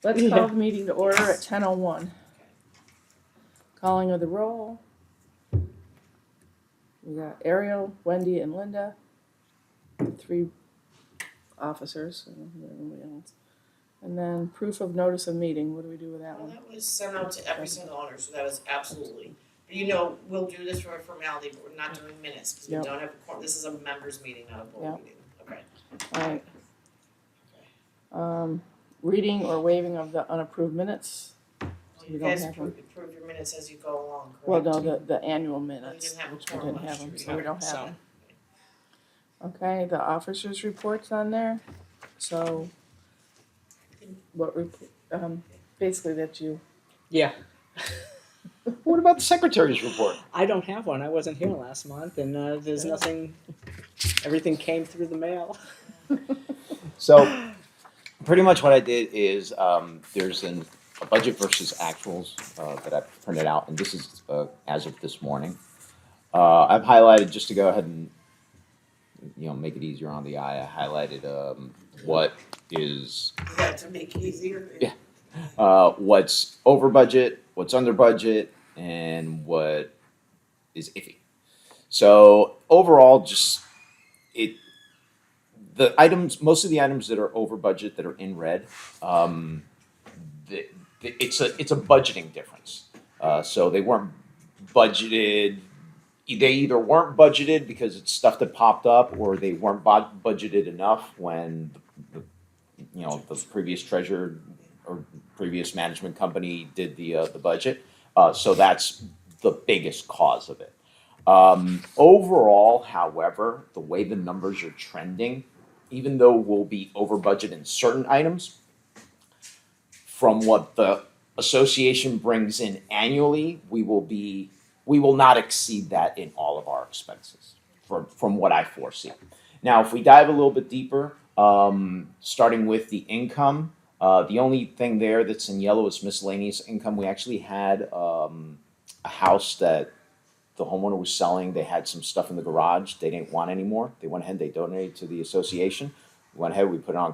Let's Yeah. call the meeting to order at Yes. 10:01. Calling of the roll. We got Ariel, Wendy, and Linda. 3 officers, and everybody else. And then proof of notice of meeting. What do we do with that Well, one? that was sent out to every single owner, so that was absolutely. But you know, we'll do this for a formality, but we're not doing minutes, because we Yep. don't have a quorum, this is a members meeting, not a board Yep. meeting, okay? All right. Reading or waiving of the unapproved minutes. Well, We you don't guys have approve your minutes as you go along, correct? Well, no, the annual Well, you minutes, didn't have a which we quorum didn't have last them, year, so we don't have so- them. Okay, the officers' reports on there. So, basically that's you. Yeah. What about the secretary's report? I don't have one. I wasn't here last month, and there's Yeah. nothing. Everything came through the mail. So, pretty much what I did is there's a budget versus actuals that I printed out, and this is as of this morning. I've highlighted just to go ahead and make it easier on the eye. I highlighted what is Yeah, to make it easier. Yeah. what's over budget, what's under budget, and what is iffy. So overall, just most of the items that are over budget that are in red, it's a budgeting difference. So they weren't budgeted. They either weren't budgeted because it's stuff that popped up, or they weren't budgeted enough when the previous treasurer or previous management company did the budget. So that's the biggest cause of it. Overall, however, the way the numbers are trending, even though we'll be over budget in certain items, from what the association brings in annually, we will not exceed that in all of our expenses from what I foresee. Now, if we dive a little bit deeper, starting with the income, the only thing there that's in yellow is miscellaneous income. We actually had a house that the homeowner was selling. They had some stuff in the garage they didn't want anymore. They went ahead and they donated to the association. We went ahead, we put it on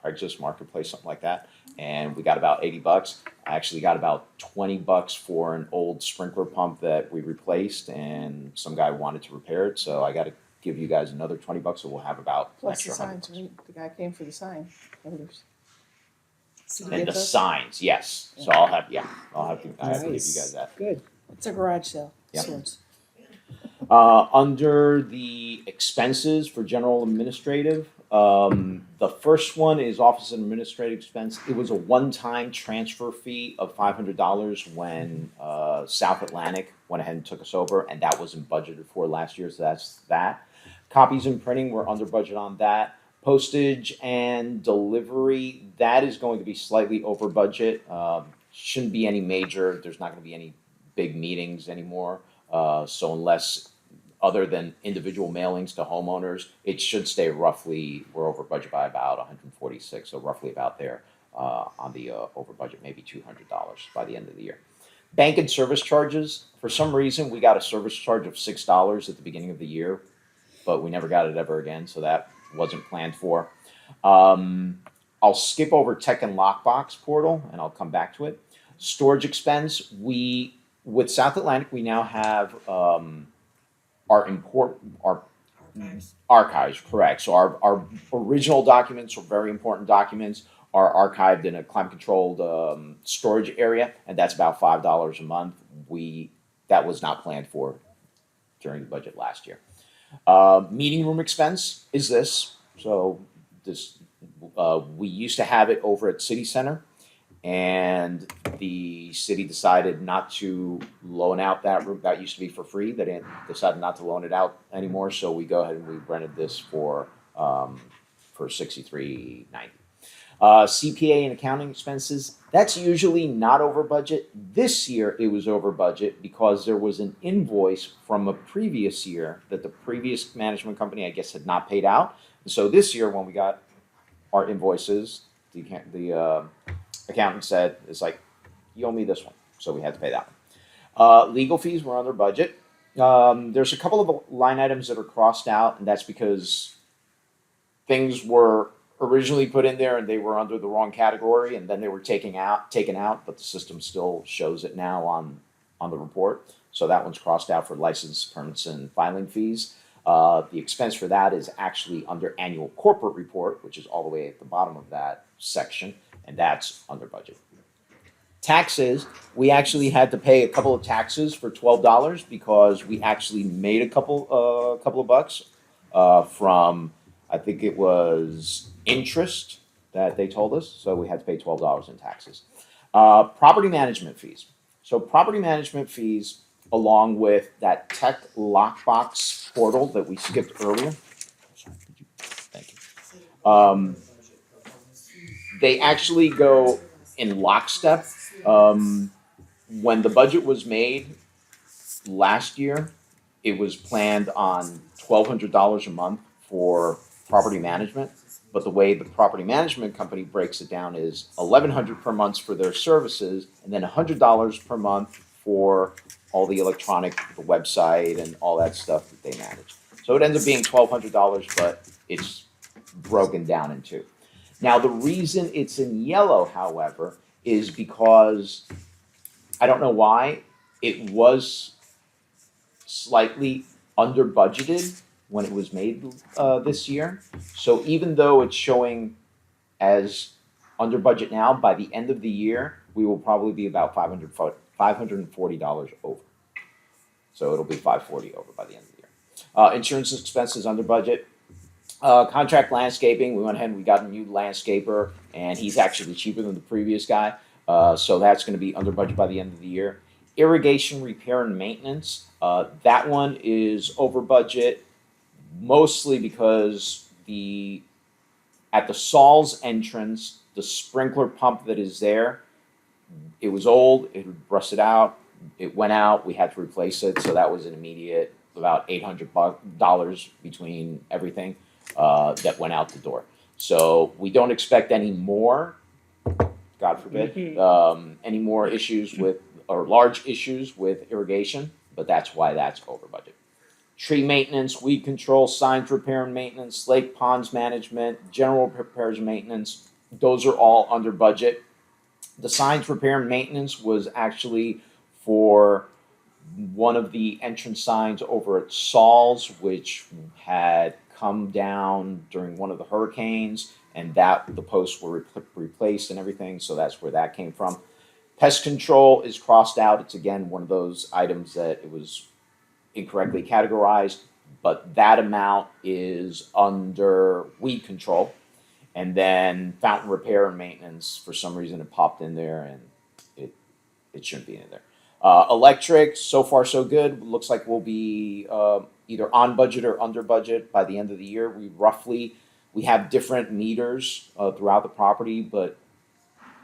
Craigslist Marketplace, something like that, and we got about $80. I actually got about $20 for an old sprinkler pump that we replaced, and some guy wanted to repair it, so I got to give you guys another $20, so we'll have about an Plus the extra $100. signs, right? The guy came for the sign. Others. So Did And you the get those? signs, yes. So I have to give you Nice. guys that. Good. It's a garage sale. Yep. Sorts. Under the expenses for general administrative, the first one is office and administrative expense. It was a one-time transfer fee of $500 when South Atlantic went ahead and took us over, and that wasn't budgeted for last year, so that's that. Copies and printing, we're under budget on that. Postage and delivery, that is going to be slightly over budget. Shouldn't be any major, there's not gonna be any big meetings anymore. So unless, other than individual mailings to homeowners, it should stay roughly, we're over budget by about 146, so roughly about there on the over budget, maybe $200 by the end of the year. Bank and service charges, for some reason, we got a service charge of $6 at the beginning of the year, but we never got it ever again, so that wasn't planned for. I'll skip over tech and lockbox portal, and I'll come back to it. Storage expense, with South Atlantic, we now have our archives. archives, correct. So our original documents, or very important documents, are archived in a climate-controlled storage area, and that's about $5 a month. That was not planned for during the budget last year. Meeting room expense is this. So we used to have it over at City Center, and the city decided not to loan out that room. That used to be for free. They decided not to loan it out anymore. So we go ahead and we rented this for $63.90. CPA and accounting expenses, that's usually not over budget. This year it was over budget because there was an invoice from a previous year that the previous management company, I guess, had not paid out. And so this year when we got our invoices, the accountant said, it's like, you owe me this one. So we had to pay that one. Legal fees were under budget. There's a couple of line items that are crossed out, and that's because things were originally put in there and they were under the wrong category and then they were taken out, but the system still shows it now on the report. So that one's crossed out for license permits and filing fees. The expense for that is actually under annual corporate report, which is all the way at the bottom of that section, and that's under budget. Taxes, we actually had to pay a couple of taxes for $12 because we actually made a couple of bucks from, I think it was interest that they told us, so we had to pay $12 in taxes. Property management fees. So property management fees, along with that tech lockbox portal that we skipped earlier. Thank you. They actually go in lockstep. When the budget was made last year, it was planned on $1,200 a month for property management. But the way the property management company breaks it down is $1,100 per month for their services, and then $100 per month for all the electronic, the website, and all that stuff that they manage. So it ends up being $1,200, but it's broken down in two. Now, the reason it's in yellow, however, is because, I don't know why, it was slightly under budgeted when it was made this year. So even though it's showing as under budget now, by the end of the year, we will probably be about $540 over. So it'll be $540 over by the end of the year. Insurance expenses under budget. Contract landscaping, we went ahead and we got a new landscaper, and he's actually cheaper than the previous guy. So that's going to be under budget by the end of the year. Irrigation repair and maintenance, that one is over budget, mostly because at the Saul's entrance, the sprinkler pump that is there, it was old, it had rusted out, it went out, we had to replace it, so that was an immediate about $800 between everything that went out the door. So we don't expect any more, God forbid, any more issues with, or large issues with irrigation, but that's why that's over budget. Tree maintenance, weed control, signs repair and maintenance, lake ponds management, general repairs and maintenance, those are all under budget. The signs repair and maintenance was actually for one of the entrance signs over at Saul's, which had come down during one of the hurricanes, and that the posts were replaced and everything, so that's where that came from. Pest control is crossed out. It's again one of those items that it was incorrectly categorized, but that amount is under weed control. And then fountain repair and maintenance, for some reason it popped in there and it shouldn't be in there. Electric, so far so good. Looks like we'll be either on budget or under budget by the end of the year. We have different meters throughout the property, but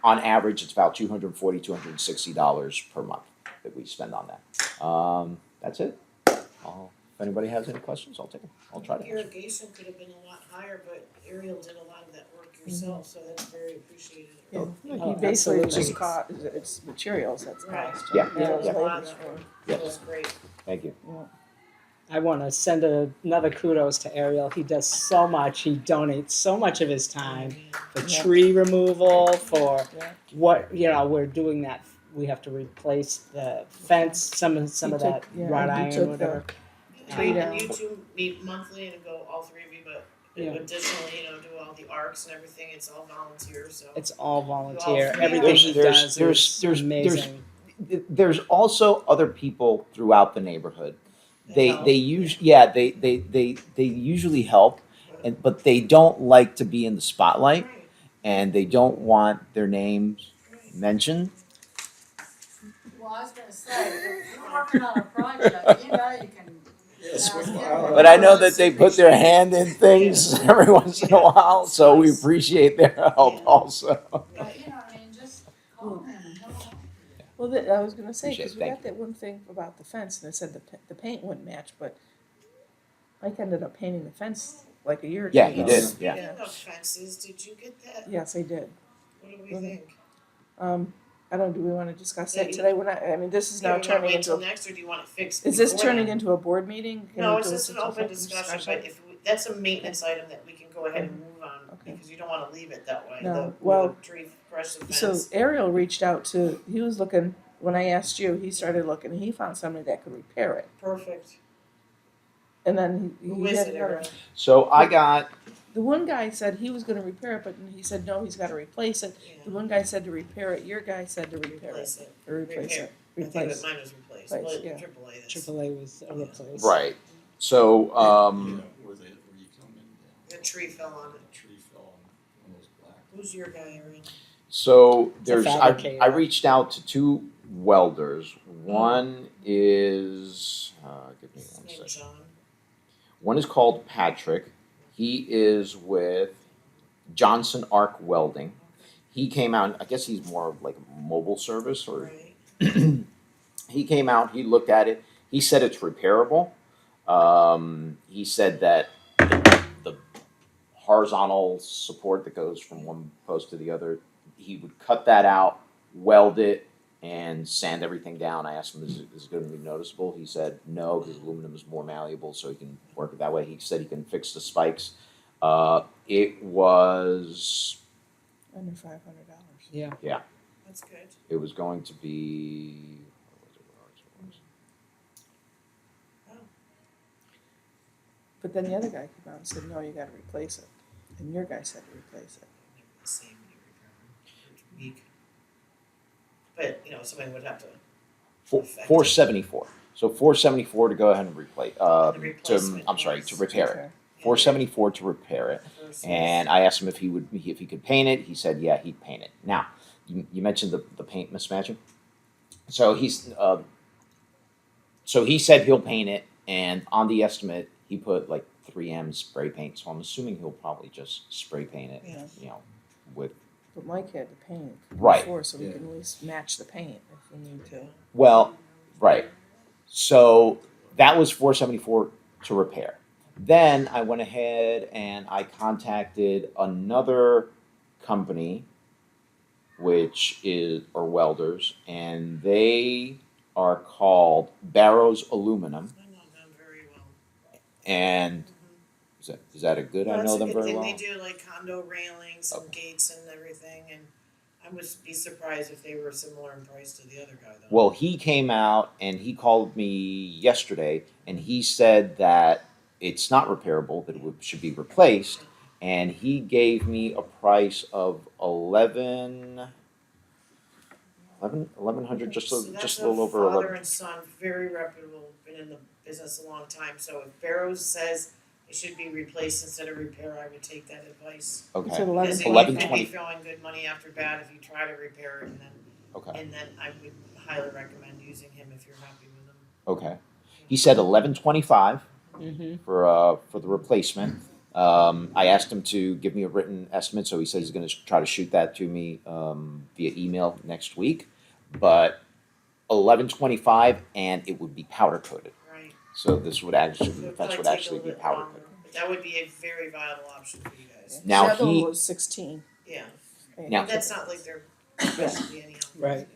on average it's about $240, $260 per month that we spend on that. That's it. If anybody has any questions, I'll take them. I'll try to answer. Irrigation could have been a lot higher, but Ariel did a lot of that work yourself, so that's very appreciated. Yeah, Oh, he basically absolutely. just caught, it's materials that's Right. cost. Yeah, There was a yeah. lot of work. That was great. Thank you. I want to send another kudos to Ariel. He does so much. He donates so much of his time for Yeah. tree removal, for Yeah. what, we're doing that. We have to replace the fence, some of He that took- yeah, wrought he iron, took the- whatever. And down. you two meet monthly and go, all three of you, but Yeah. additionally, do all the arcs and everything, it's all volunteer, so. It's all volunteer. Well, Everything he there's- does there's- is amazing. There's also other people throughout the neighborhood. They help. they usually help, but they don't like to be in the spotlight, Right, and they don't want their names right. mentioned. Well, I was gonna say, if you're working on a project, you can. Yes, ask we them. are. But I know that they put their hand in things every once in a while, so we appreciate their help Yeah. also. But, just call them and tell them. Well, I was gonna say, Appreciate cause it. we Thank got that one thing about the fence, and it said the paint wouldn't match, but Mike ended up painting the fence like a year or two Yeah, ago. he did, yeah. Speaking of fences, did you get that? Yes, I did. What do we Mhm. think? I don't, do we wanna discuss Yeah, that you- today? I mean, this is Yeah, now we wanna turning wait into, till next, or do you want it fixed? is this before turning then? into a board meeting? Can No, we it's do just an this as a open discussion, but if, that's a maintenance item that we can go ahead and move on Okay. because you don't wanna leave it that way, No, the, well, the tree brush the So fence. Ariel reached out to, he was looking, when I asked you, he started looking, and he found somebody that could repair it. Perfect. And then Who he is had it, another, Ariel? So I got, the one guy said he was gonna repair it, but he said, no, he's gotta replace it. The Yeah, one guy said to repair it, your guy said to repair it, replace it. or replace Repair. it, I think replace. that mine was replaced, Replace, well, yeah. AAA this. AAA was a replace. right, so, Where you come in, The tree fell on it. the tree fell on one of those black. Who's your guy, Ariel? so It's a there's, fabricator. I reached out to two welders. One is, give me His one name's second. John. One is called Patrick. He is with Johnson Arc Welding. He came out, I guess he's more of like a mobile service or Right. he came out, he looked at it, he said it's repairable. He said that the horizontal support that goes from one post to the other, he would cut that out, weld it, and sand everything down. I asked him, is it going to be noticeable? He said no, because aluminum is more malleable, so he can work it that way. He said he can fix the spikes. It was, Under $500. Yeah. That's good. it was going to be, But then the other guy came out and said, no, you gotta replace it. And your guy said to replace it. The same when you repair them. It's weak. But, you know, somebody would have to, Four, Effective. 474. So 474 to go ahead and replace. The To replacement I'm sorry, was- to repair it. Okay. 474 to repair it. versus. And I asked him if he could paint it. He said, yeah, he'd paint it. Now, you mentioned the paint mismatching. So he said he'll paint it, and on the estimate he put like 3M spray paint. So I'm assuming he'll probably just spray paint it. Yeah. You know, with But Mike had to paint it Right. before, so we Yeah. can at least match the paint if we need to. well, right. So that was 474 to repair. Then I went ahead and I contacted another company, which is or welders, and they are called Barrows Aluminum. I know them very well. And is that a good? No, I it's know a them good very thing. well. They do like condo railings and Okay. gates and everything, and I would be surprised if they were similar in price to the other guy though. Well, he came out and he called me yesterday, and he said that it's not repairable; that should be replaced. And he gave me a price of 1100, just So a that's little over father 11. and son, very reputable, been in the business a long time, so if Barrows says it should be replaced instead of repair, I would take that advice. It's Okay. at Because 11. you could 1120. be throwing good money after bad if you try to repair it, Okay. and then I would highly recommend using him if you're happy with him. Okay. He said 1125 Mm-hmm. for the replacement. I asked him to give me a written estimate, so he says he's going to try to shoot that to me via email next week. But 1125, and it would be powder coated. Right. So this would actually, So the it'd fence probably would take a actually little be bit powder longer, coated. but that would be a very viable option for you guys. Now The other he- one was 16. Yeah, Now- but that's not like their specialty anyhow. Right.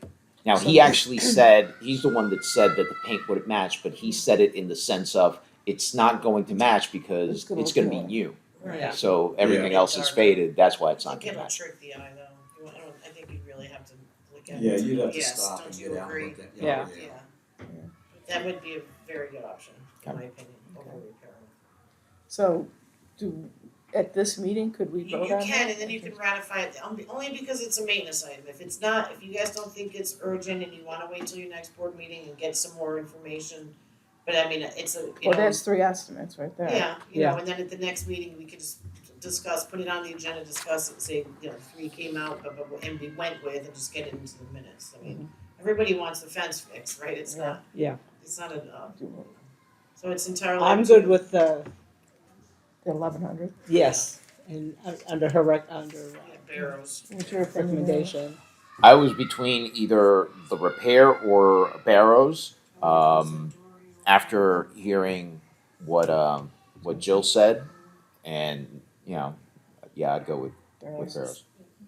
Now he actually said he's the one that said that the paint wouldn't match, but he said it in the sense of it's not going to match because It's gonna it's look going to be new. new. Right. So everything Yeah. else is faded. That's why it's I not think going to it'll match. trick the eye though. I think you really have to look at it. Yeah, you'd have to Yes, stop don't and you get out agree? and look at. Yeah. Yeah. That would be a very good option, in Okay. my opinion, over repair. So, at this meeting, could we You vote on that? can, and then you can ratify it, only because it's a maintenance item. If it's not, if you guys don't think it's urgent and you wanna wait till your next board meeting and get some more information, but I mean, it's a, you Well, know. there's 3 estimates right there. Yeah, you know, and then at the next meeting, we could just discuss, put it on the agenda, discuss it, say, you know, 3 came out, but, and we went with, and just get it into the minutes. I mean, everybody wants the fence fixed, right? It's Yeah. not, Yeah. it's not so it's entirely. I'm up to good you. with the, The 1100. yes, and under her Yeah, Barrows. What's your opinion? recommendation. I was between either the repair or Barrows. After hearing what Jill said, and you know, yeah, I'd go with Barrows.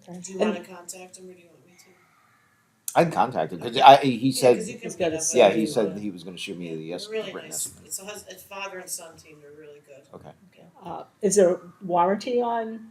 Okay. Do you wanna contact him or do you want me to? I can contact him because he Yeah, 'cause said you can He's meet got a up with yeah him. he said he was going to shoot me the They're really written nice. estimate. It's father and son team, they're really good. Okay. Is there warranty on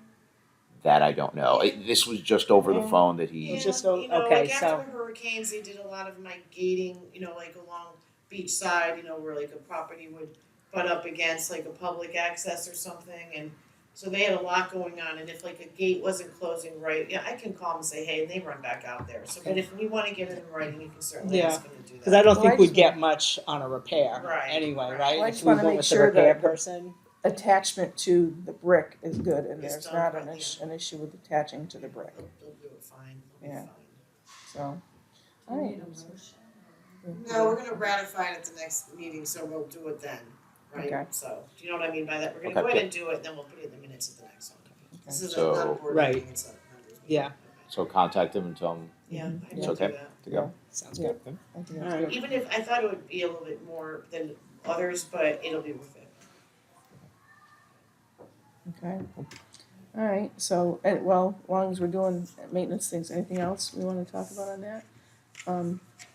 That I don't know. This was just over the phone that he. Yeah, Just you know, okay, like so- after the hurricanes, they did a lot of like gating, you know, like along beach side, you know, where like a property would butt up against like a public access or something, and so they had a lot going on, and if like a gate wasn't closing right, yeah, I can call them and say, hey, and they run back out there, so, but if we wanna get it in writing, you can certainly Yeah. ask them to do that. Cause I don't Well, think I we'd just get much on a repair Right, anyway, right. right? Well, I If just we wanna went make with the sure repair that- person. Attachment to the brick is good, and It's there's done not correctly, an issue with attaching to the brick, They'll do it fine, they'll Yeah. be so. Do you Alright. need a motion? fine. No, we're gonna ratify it at the next meeting, so we'll do it then, right? Okay. So, do you know what I mean by that? We're gonna Okay, go ahead good. and do it, then we'll put it in the minutes of the next one. This is So- not a board Right. meeting, it's a members meeting. Yeah. So contact him and tell him Yeah, I it's will do okay that. to go. Sounds Yeah. good. I think that's Alright. good. Even if, I thought it would be a little bit more than others, but it'll be worth it. Okay. Alright, so, well, as long as we're doing maintenance things, anything else we wanna talk about on that?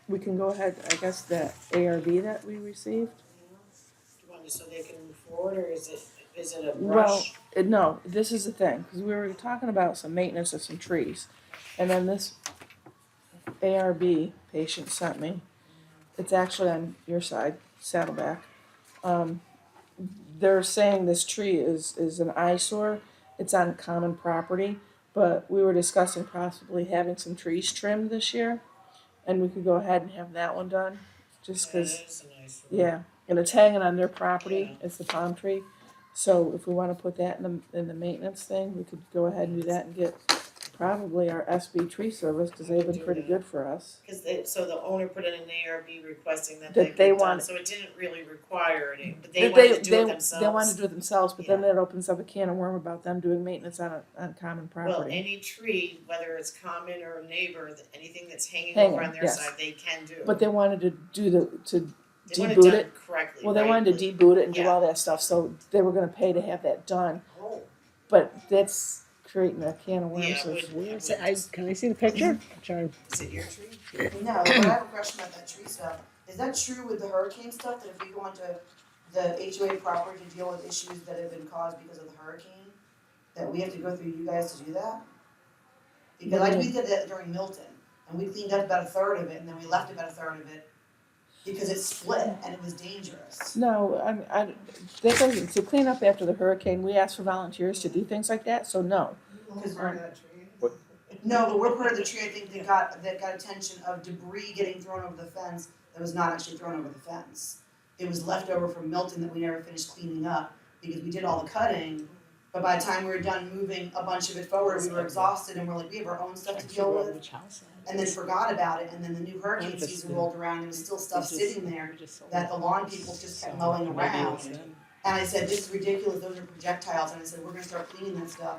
We can go ahead, I guess, that ARV that we received. Do you want to, so they can move forward, or is it a Well, rush? no, this is the thing, cause we were talking about some maintenance of some trees, and then this ARB patient sent me, it's actually on your side, Saddleback. They're saying this tree is an eyesore, it's on common property, but we were discussing possibly having some trees trimmed this year, and we could go ahead and have that one done, just cause, That is a nice one. yeah, and it's hanging on their property, Yeah. it's the palm tree. So if we wanna put that in the maintenance thing, we could go ahead and do that and get probably our SB tree service, cause they've been pretty good for us. Cause so the owner put in an ARB requesting that That that they get done, want- so it didn't really require it, but They- they wanted to do they- it themselves. They wanted to do it themselves, but then Yeah. that opens up a can of worm about them doing maintenance on common Well, property. any tree, whether it's common or neighbor, anything that's hanging Hanging, over on their yes. side, they can do. But they wanted to do They want it deboot done it. correctly, Well, they right? wanted to deboot it and do Yeah. all that stuff, so they were gonna pay to have that done, Oh, but that's creating a can of worms, yeah, so it it's would- weird. Can I see the picture? Trying. is it your tree? No, but I have a question about that tree stuff. Is that true with the hurricane stuff, that if we go onto the HOA property to deal with issues that have been caused because of the hurricane, that we have to go through you guys to do that? Because we did that during Milton, and we cleaned up about a third of it, and then we left about a third of it because it split and it was dangerous. No, that doesn't, to clean up after the hurricane, we asked for volunteers to do things like that, so no. Because Part of that tree. No, but we're part of the tree, I think, that got attention of debris getting thrown over the fence that was not actually thrown over the fence. It was left over from Milton that we never finished cleaning up, because we did all the cutting, but by the time we were done moving a bunch of it forward, we were exhausted and we're like, we have our own stuff to deal with, Which house? and then forgot about it, and then the new hurricane season rolled around, and there was still stuff sitting there that the lawn people just kept mowing around. And I said, this is ridiculous, those are projectiles, and I said, we're gonna start cleaning that stuff.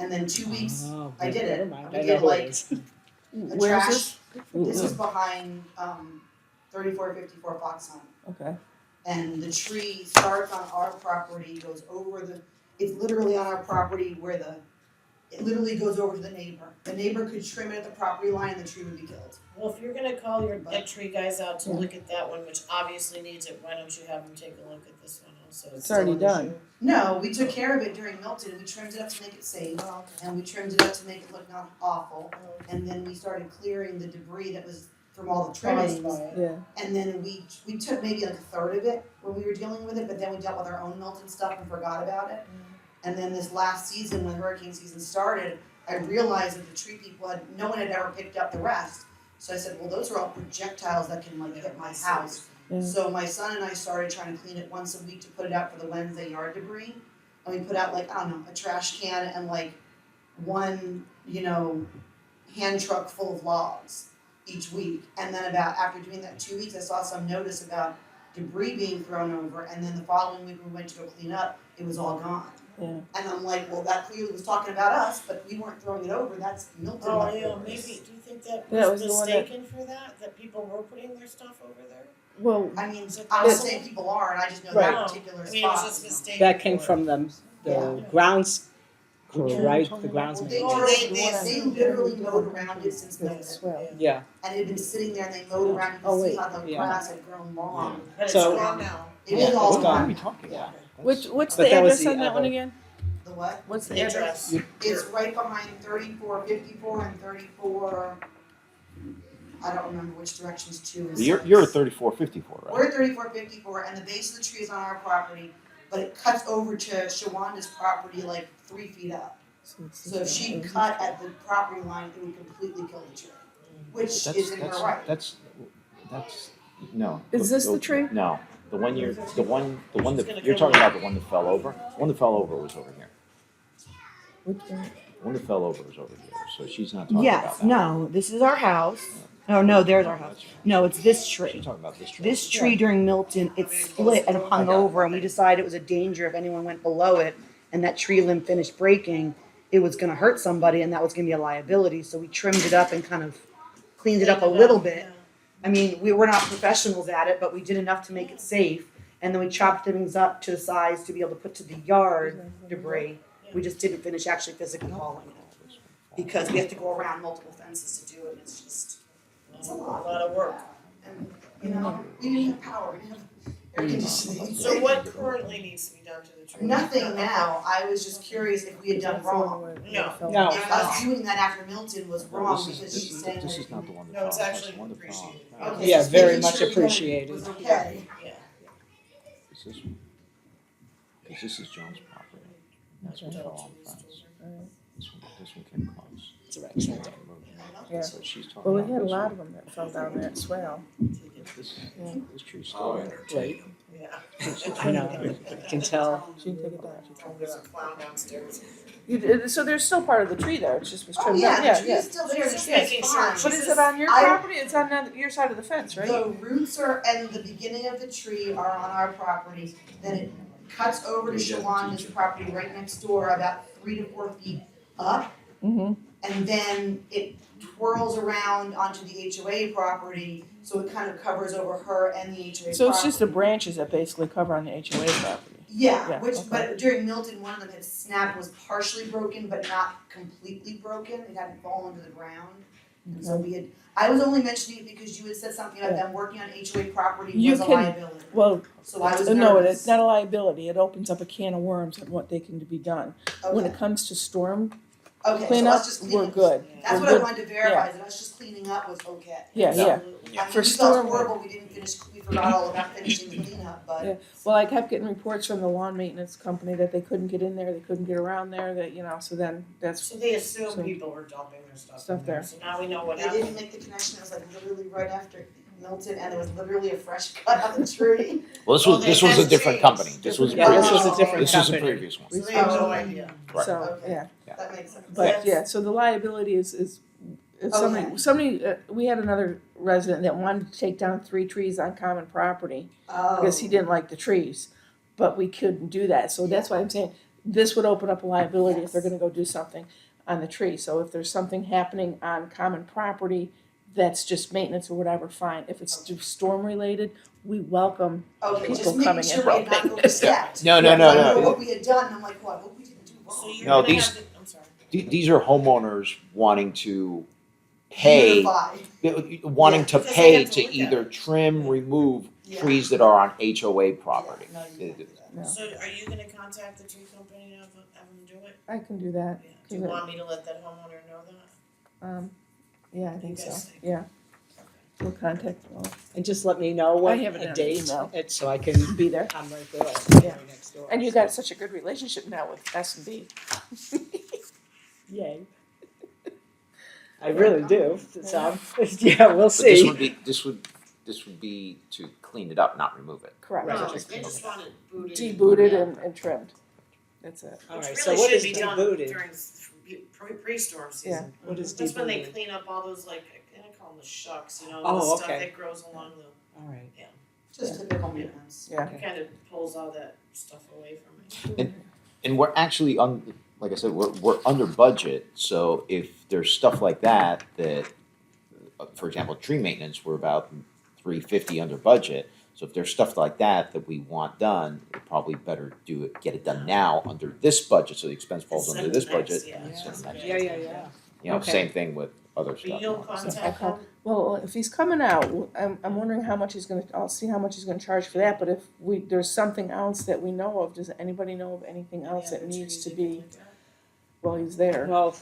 And then 2 weeks, I did it. Never mind. We I did know who it like is. Where's trash. this? This is behind 3454 Fox Hunt. Okay, And the tree starts on our property, goes over it's literally on our property where it literally goes over to the neighbor. The neighbor could trim it at the property line and the tree would be killed. Well, if you're gonna call your tree guys out to Yeah. look at that one, which obviously needs it, why don't you have them take a look at this one also? It's still already an done. issue. No, we took care of it during Milton. We trimmed it up to make it safe. Oh, okay. And we trimmed it up to make it look not awful. And then we started clearing the debris that was from all the trimmings. Caused by it. yeah, And then we took maybe like a third of it when we were dealing with it, but then we dealt with our own Milton stuff and forgot about it. And then this last season, when hurricane season started, I realized that the tree people no one had ever picked up the rest. So I said, well, those are all projectiles that can like hit my house. yeah. So my son and I started trying to clean it once a week to put it out for the Wednesday yard debris. And we put out like, I don't know, a trash can and like one, hand truck full of logs each week. And then after doing that 2 weeks, I saw some notice about debris being thrown over. And then the following week we went to go clean up, it was all gone. Yeah. And I'm like, well, that clearly was talking about us, but we weren't throwing it over, that's Milton Oh, leftovers. yeah, maybe, do you think that That was was the one that- mistaken for that people were putting their stuff over there? Well, I mean, Is it I'm not possible? saying people are, and I just know Right. that particular I mean, it was spot. just mistaken. That came for it. from the Yeah. grounds crew, Yeah. right? The grounds Well, they, manager. Oh, they literally mowed around it since Milton, swell. Yeah, and it had been sitting there, and they mowed around, you Oh, could see wait. how the Yeah. grass had grown long. But it's So- gone now. It is all It's gone. gone. What's But the that was address the on that one other- again? The what? What's the The address? address. It's right behind 3454 and 34, I don't remember which directions two is. You're at 3454, right? We're at 3454 and the base of the tree is on our property, but it cuts over to Shawanda's property like 3 feet up. So if she cut at the property line, it would completely kill the tree, which is in her right. That's no. Is this the tree? No, the one She's that gonna you're come talking about, the one that fell over. The one that fell over was over here. Which one? The one that fell over was over here. So she's not talking about Yes, that. no, this is our house. Oh, no, there's our house. No, it's this She's tree. talking about this tree. This tree during Milton, it split and hung over, and we decided it was a danger if anyone went below it and that tree limb finished breaking, it was gonna hurt somebody and that was gonna be a liability. So we trimmed it up and kind of cleaned it up a little bit. I mean, we were not professionals at it, but we did enough to make it safe. And then we chopped things up to the size to be able to put to the yard debris. We just didn't finish actually physically hauling it because we have to go around multiple fences to do it. It's just, It's a lot. A lot of work. And, you know, we didn't have power, we didn't have air conditioning. So what currently needs to be done to the tree? Nothing now, I was just curious if we had done wrong. No. No. If us doing that after Milton was No, wrong this because is- she's saying that. This is not the one that No, fell. it's That's actually the one that fell. appreciated. Okay, Yeah, just very making much sure that appreciated. was okay. Yeah. Is this one? Because this is John's property. That's what fell on the fence. This one came close. It's a right. Yeah. So she's talking Well, we about had a this lot one. of them that fell down there at Swale. This tree's still How there. entertaining. Yeah. I know, I can tell. She didn't take it down, she trimmed it There's a up. clown downstairs. So there's still part of the tree there, it just was Oh, trimmed yeah, up, the yeah, tree's yeah. still there, the Just tree is making fine. sure. But is it on your I- property? It's on your side of the fence, right? The roots are, and the beginning of the tree are on our property, then it cuts over to Shawanda's property right next door, about 3 to 4 feet up. Mm-hmm. And then it twirls around onto the HOA property, so it kind of covers over her and the HOA property. So it's just the branches that basically cover on the HOA property. Yeah, Yeah, which, okay. but during Milton, one of them had snapped, was partially broken, but not completely broken, it hadn't fallen to the ground. And so we had, I was only mentioning it because you had said something about them working on HOA property You was a can- liability. Well, So I was no, nervous. it's not a liability, it opens up a can of worms on what they can be done. When it Okay, comes to storm okay, so cleanup, us just we're cleaning, good. that's We're what I good. wanted to verify, that us just cleaning up was okay. Yeah, yeah. Absolutely. I mean, For we felt storm- horrible, we didn't finish, we forgot all about finishing the cleanup, but. Yeah. Well, I kept getting reports from the lawn maintenance company that they couldn't get in there, they couldn't get around there, that, so then that's, So they assume So- people were dumping their stuff Stuff in there, there. so now we know what They happened. didn't make the connection, it was like literally right after Milton, and there was literally a fresh cut on the tree. Well, this Well, was they this was had a different changed. company. This was a Yeah, this previous. was a different This was a company. previous one. So they have no idea. Right. so, Okay. yeah. That makes sense. But, yeah, so the liability is if somebody, we had another resident that wanted to take down 3 trees on common property because he Oh, didn't like the trees, but we couldn't do that, so that's why I'm saying this would open up a liability if they're gonna go do something on the tree, so if there's something happening on common property that's just maintenance or whatever, fine, if it's storm related, we welcome okay, people just making coming sure and we had not helping. overstepped. No, no, I no, know no. what we had done, and I'm like, well, I hope we didn't do So wrong. you're No, gonna these- have to, I'm sorry. These are homeowners wanting to pay, Unify. wanting Yeah, to because they pay have to to look at either trim, remove Yeah. trees that are on HOA property. Yeah, no, you can't do that. No. So are you gonna contact the tree company and have them do it? I can do that, Yeah. Do you want me to let that homeowner know that? yeah, I think You so, guys think? yeah. We'll contact them, all. And just let me know what I have it in a an date, email. so I can, be there. I'm right there, Yeah. right next door. And you got such a good relationship now with S&B. Yay. I really do, so, yeah, we'll But this see. would be this would be to clean it up, not remove it. Correct. Right. No, they just want it booted. Debooted and trimmed. That's it. All right, Which so really what should is be done debooted? during pre-storm season. What is That's when they debooted? clean up all those like, I call them the shucks, the Oh, stuff okay. that grows along the, All right, Just typical maintenance. Yeah. it kind of pulls all that stuff away from it. And we're actually like I said, we're under budget. So if there's stuff like that, for example, tree maintenance, we're about $350 under budget. So if there's stuff like that we want done, we're probably better get it done now under this budget, so the expense falls Instead under of this the next, budget. yeah. instead of next yeah, year. yeah, yeah. You know, Okay. same thing with other But stuff. you'll on it. contact Okay. them? Well, if he's coming out, I'm wondering how much he's gonna, I'll see how much he's gonna charge for that, but if there's something else that we know of, does anybody know of anything else Yeah, that the needs trees to you be can look at. while he's there? Well,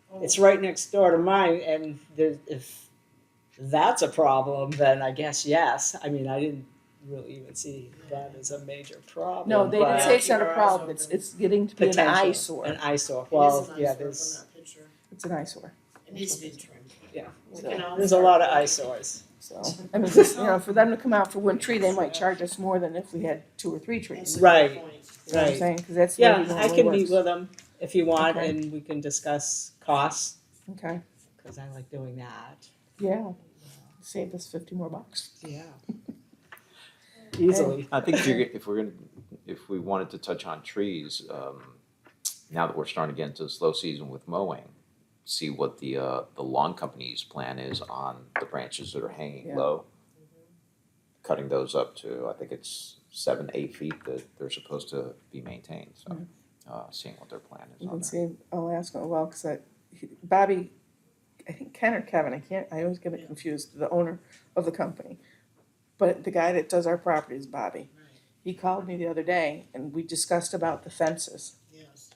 Oh, it's right next door to mine, and if that's a problem, then I guess yes. I mean, I didn't really even see that as a major problem. No, they didn't but say it's not a Keep our eyes problem, open. it's getting to be an potential, eyesore, An eyesore. It Well, is an yeah, eyesore there's from that picture. it's an eyesore, It needs to be trimmed. yeah, We So, can all there's a start lot of looking. eyesores. so, I mean, just, for them to come out for one tree, they might charge us more than if we had 2 or 3 trees. That's a You good Right. point. know what I'm Right. saying, cause that's the way Yeah, he I normally can meet works. with them if you want, Okay. and we can discuss costs Okay, because I like doing that. yeah, save us 50 more bucks. Yeah. Easily. I think if we wanted to touch on trees, now that we're starting to get into the slow season with mowing, see what the lawn company's plan is on the branches that are hanging Yeah. low. Cutting those up to, I think it's 7, 8 feet that they're supposed to be maintained, so, seeing what their plan is You on can that. see, I'll ask him, well, cause Bobby, I think Ken or Kevin, I always get it confused, the owner of the company. But the guy that does our property is Bobby. Right. He called me the other day and we discussed about the fences. Yes.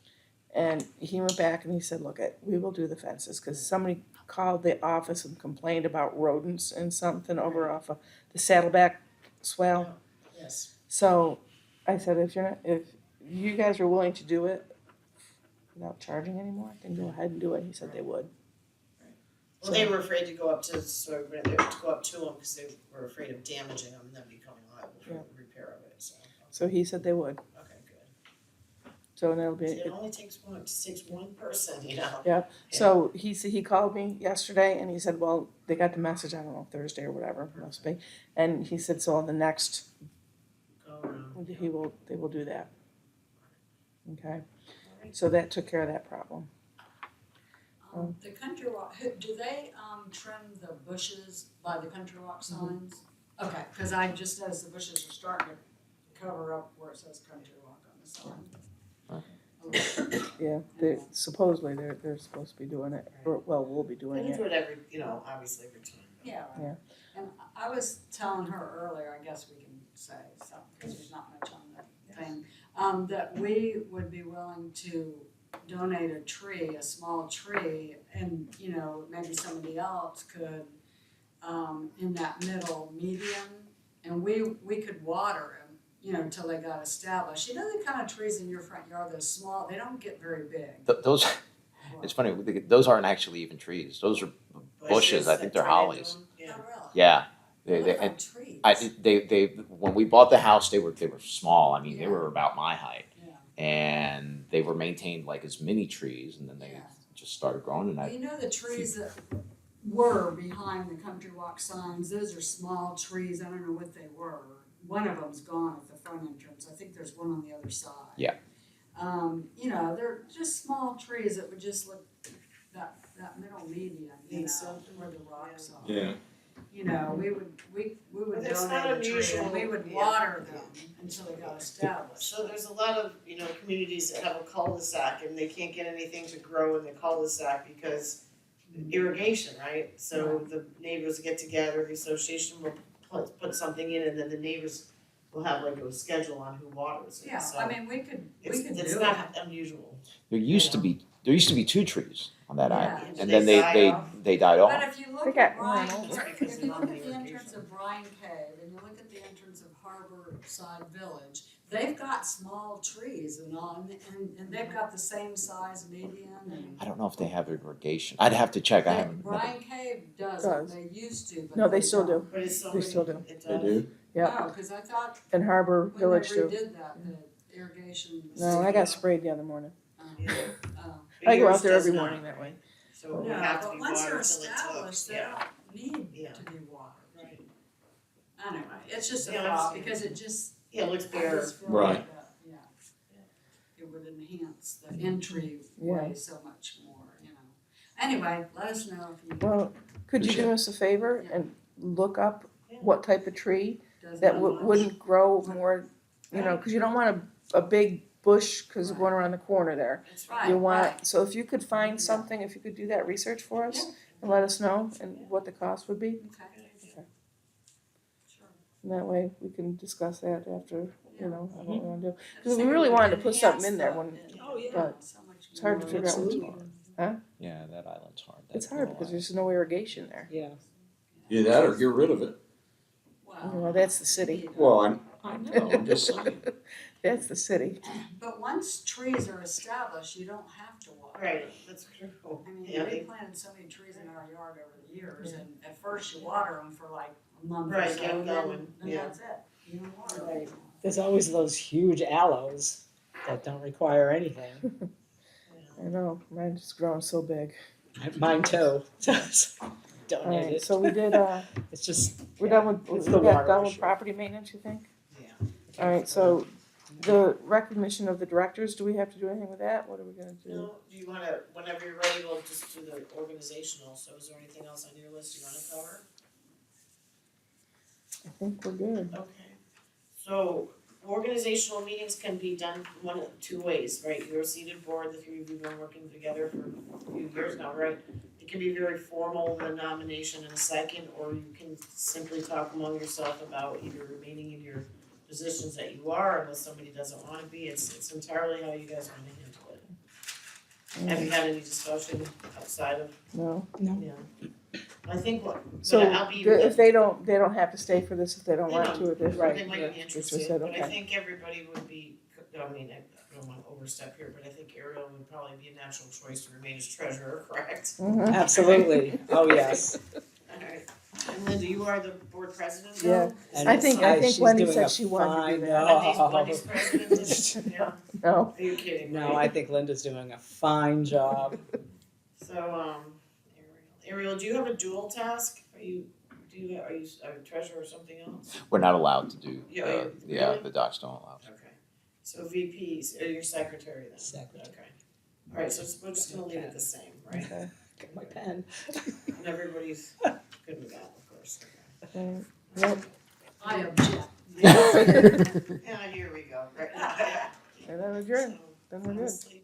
And he went back and he said, look, we will do the fences, cause somebody called the office and complained about rodents and something over off of the Saddleback swale. Yes. So I said, if you guys are willing to do it without charging anymore, then go ahead and do it. He said they would. Well, they were afraid to go up to, so they had to go up to them because they were afraid of damaging them and then becoming liable for Yeah. the repair of it, so. So he said they would. Okay, good. So that'll be, See, it only takes one, it just takes one person, you know? yeah. So he called me yesterday and he said, well, they got the message, I don't know, Thursday or whatever, it must be. And he said, so on the next, Go around. they will do that. Okay, so that took care of that problem. The country walk, do they, trim the bushes by the country walk signs? Okay, cause I just noticed the bushes are starting to cover up where it says country walk on the sign. Yeah, they supposedly they're supposed to be doing it, or, well, we'll be They doing can it. do it every, obviously every time. Yeah. Yeah. And I was telling her earlier, I guess we can say something, because there's not much on the thing, that we would be willing to donate a tree, a small tree, and, maybe somebody else could, in that middle median, and we could water them, until they got established. You know the kind of trees in your front yard, those small, they don't get very big. Those, it's funny, those aren't actually even trees, those are bushes, I think that they're turn into hollies. them, Yeah. Oh, really? Yeah, They they, look and like trees. they, when we bought the house, they were small, I mean, they Yeah. were about my height. Yeah. And they were maintained like as mini trees, and then they Yeah. just started growing, and Well, I, you know the trees that were behind the country walk signs, those are small trees, I don't know what they were. One of them's gone at the front entrance, I think there's one on the other side. Yeah. They're just small trees that would just look, that middle median, Need something. where the rocks are. Yeah. We would But it's not donate a tree unusual, and we would yeah. water them until they got established. So there's a lot of, communities that have a cul-de-sac and they can't get anything to grow in the cul-de-sac because irrigation, right? So the neighbors get together, the association will put something in and then the neighbors will have like a schedule on who waters it, Yeah, so I mean, we could do it. it's not unusual. there used to be 2 trees on that Yeah. island, and They then they, died they, off. they died off. But if you look They at got run Bryan, over. if you look at the Irrigation. entrance of Bryan Cave and you look at the entrance of Harbor Side Village, they've got small trees and all, and they've got the same size median and. I don't know if they have irrigation, I'd have to check, I haven't. Bryan Cave doesn't, Does. they used to, but No, they they still do. don't. But it's still. They still do. It They does. do? Yeah. No, cause I thought And Harbor when they Village too. redid that, the irrigation. was- No, I got sprayed the other morning. Yeah. Oh. But I go yours out there does every not, morning that way. So it would No, have to but be once watered they're till it established, they yeah. don't need Yeah. to be watered. Right. Anyway, it's just a Yeah, I thought, understand. because it just, Yeah, it looks I bare. just feel Right. like that, yeah. It would enhance the entryway Yeah. so much more, Anyway, let us know if you. Well, could you do us a favor and look up what type of tree does that not- wouldn't grow more, because you don't want a big bush, cause going around the corner there. That's Right, You want, right. so if you could find something, if you could do that research for us and let us know and what the cost would be, Okay. Sure. and that way we can discuss that after, you know, what we wanna do. I Cause we think really it wanted to would put something in enhance there the- when, Oh, yeah. but so much it's hard to more. figure out what's Absolutely. going. Yeah, that island's hard. It's hard because there's no irrigation there. Yeah. Either that or get rid of it. You know, Well, that's the city. Well, I know, I'm just saying. That's the city. but once trees are established, you don't have to water. Right, that's true. I mean, Yeah, we they- planted so many trees in our yard over the years, and at first you water them for like a month or Right, so, get 'em and then, going, then yeah. that's it. You don't water them Right. anymore. There's always those huge aloes that don't require anything. I know, mine's just growing so big. Mine too. Donate Alright, it. so we did, It's just. we're yeah, done with, it's we the got water done with issue. property maintenance, you think? Yeah. Alright, so the recognition of the directors, do we have to do anything with that? What are we gonna do? No, do you wanna, whenever you're ready, we'll just do the organizational, so is there anything else on your list you wanna cover? I think we're good. Okay, so organizational meetings can be done one of two ways, right? You're a seated board, the three of you have been working together for a few years now, right? It can be very formal, the nomination in a second, or you can simply talk among yourself about either remaining in your positions that you are, unless somebody doesn't wanna be, it's entirely how you guys wanna handle it. Have you had any discussion outside of, No? yeah? I think what, So, but I'll be. if they don't have to stay for this if they don't They want don't. to, or this, Right. They might yeah. be It's just interested, that, but I okay. think everybody would be, I mean, I don't wanna overstep here, but I think Ariel would probably be a natural choice to remain as treasurer, correct? Mhm. Absolutely. Oh, yes. Alright, and Linda, you are the board president Yeah. now? And I think she's Wendy doing said a she wanted to do fine that. job. Wendy's president, yeah, No, are you kidding, No, right? I think Linda's doing a fine job. So, Ariel, do you have a dual task? Are you a treasurer or something else? We're not allowed to do, Yeah, yeah, really? the docs don't allow. Okay, so VPs, your secretary then? Secretary. Okay, alright, so we're just gonna leave it the same, right? okay. Get my pen. And everybody's good with that, of course. Alright. Yep. I object. Yeah, here we go, right, yeah. And then adjourn. So, Then we're good. honestly,